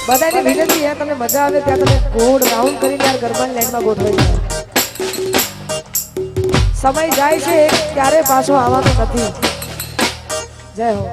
બધાની વિનંતી છે તમને મજા આવે ત્યાં તમે ગોળ રાઉન્ડ કરીને યાર ગરબાની લાઈનમાં ગોઠવાઈ જાઓ. સમય જાય છે ક્યારે પાછો આવવાનો નથી. જય હો.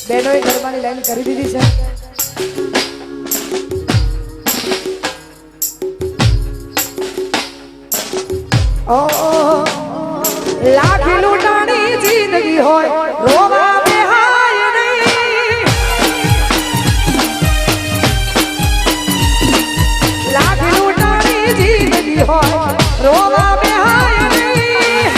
બેનોએ ગરબાની લાઈન કરી દીધી છે. ઓ લાખ લૂંટાણી જિંદગી હોય રોવા બેહાય નહીં. લાખ લૂંટાણી જિંદગી હોય રોવા બેહાય નહીં.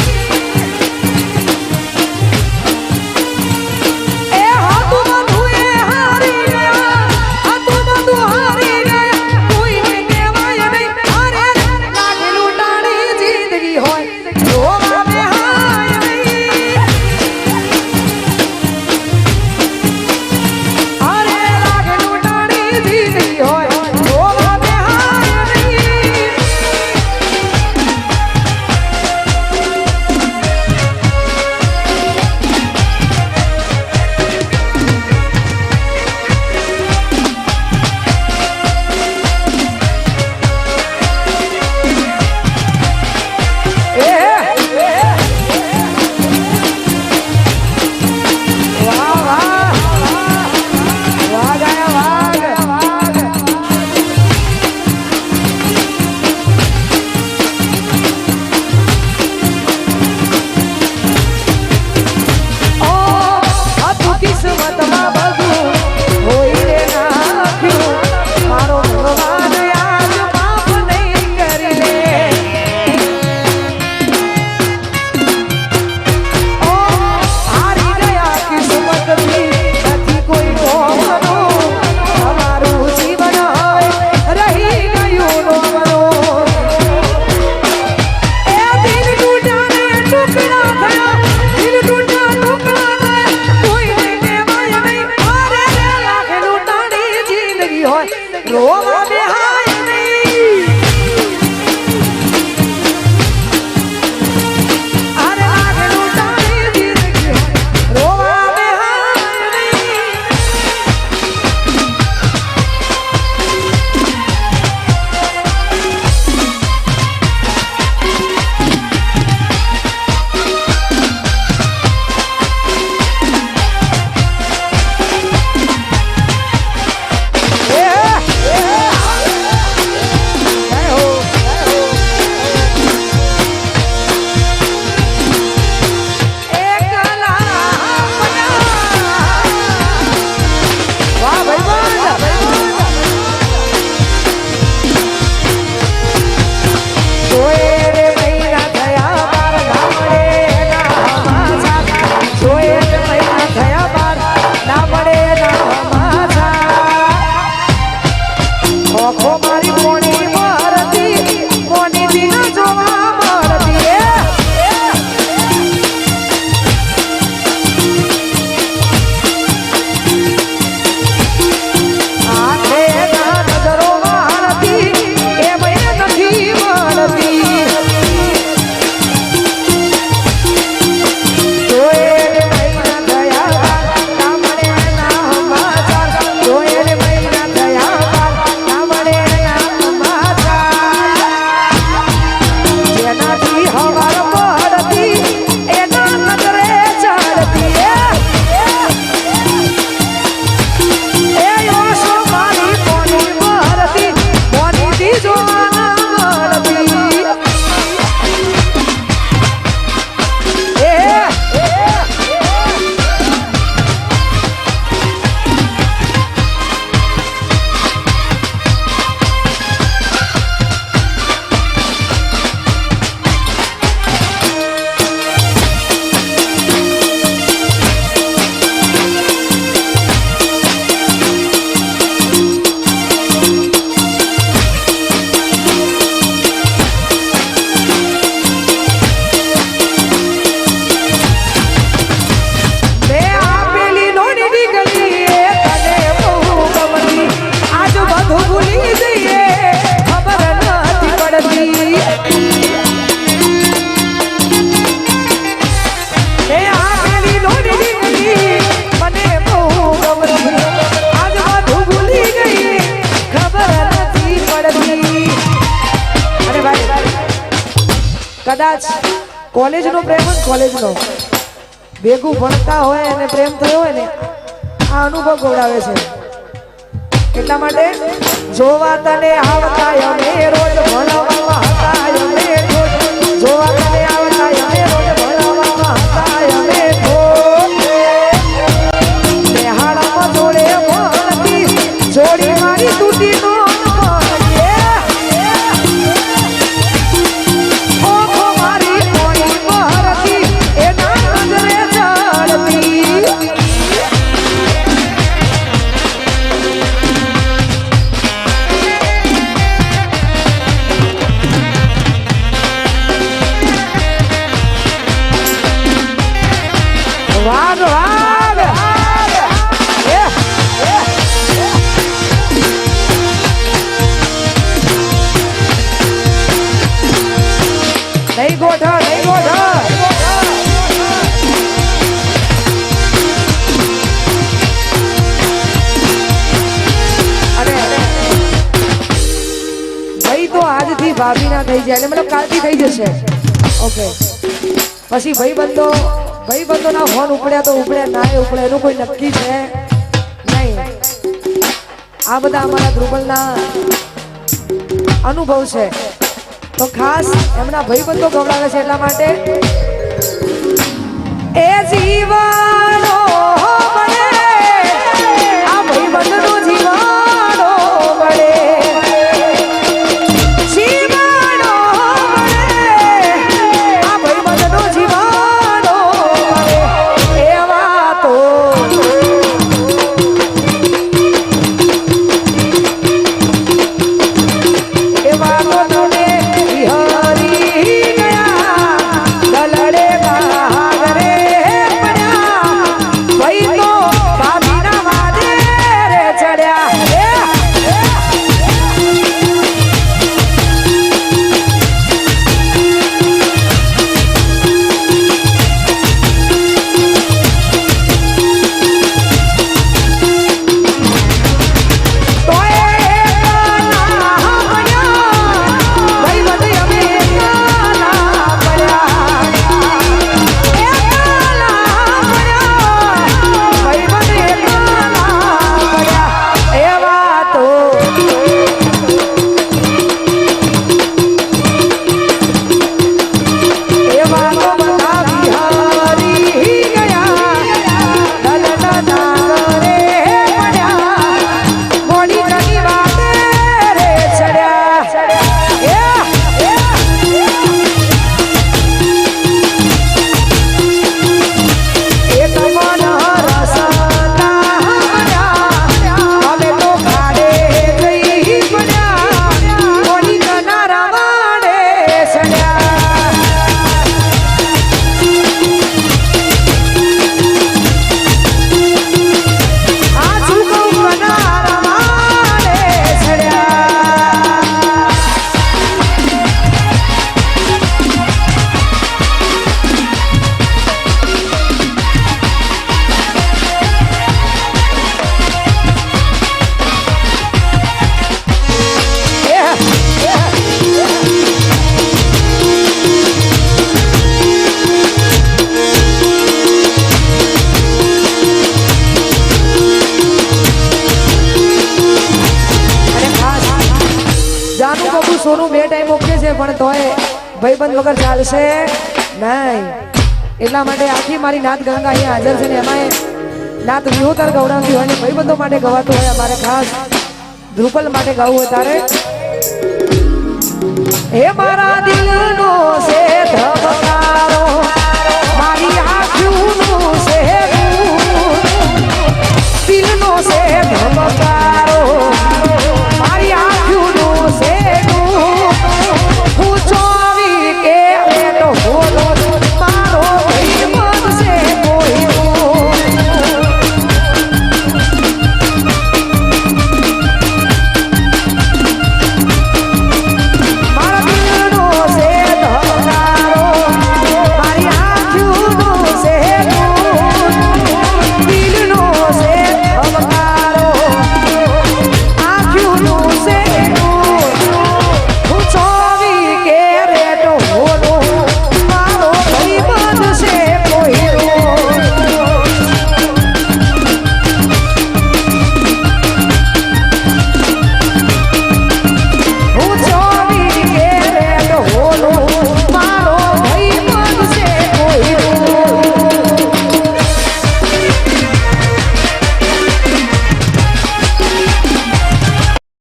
કદાચ કોલેજનો પ્રેમ હોય, કોલેજનો ભેગું ભણતા હોય અને પ્રેમ થયો હોય ને આ અનુભવ ગોળાવે છે. એટલા માટે જોવા તને આવતા અમે રોજ ભણવામાં હતા, અમે રોજ જોવા તને આવતા અમે રોજ ભણવામાં હતા, અમે હાડામાં જોડે ભણતી જોડી મારી તૂટી નો નહીં ગોઠા નહીં ગોઠા અને ભાઈ તો આજથી ભાભી ના થઈ જાય મતલબ કાલથી થઈ જશે. ઓકે પછી ભાઈબંધો ના ફોન ઉપડ્યા તો ઉપડ્યા ના ઉપડ્યા એનું કોઈ નક્કી છે નહીં. આ બધા અમારા ધ્રુવલના અનુભવ છે તો ખાસ એમના ભાઈબંધો ગવડાવે છે એટલા માટે એ જીવનો બને આ ભાઈબંધનો જીવનો બને જીવનો બને આ ભાઈબંધનો જીવનો બને એવા તો સોનું બે ટાઈમ ઓકે છે પણ તોય ભાઈબંધ વગર ચાલશે નહીં. એટલા માટે આખી મારી નાત ગંગા અહીંયા હાજર છે ને એમાં નાત વિહોતર ગૌરવથી હોય ને ભાઈબંધો માટે ગવાતું હોય અમારે ખાસ ધ્રુપલ માટે ગાવું હોય તારે હે મારા દિલ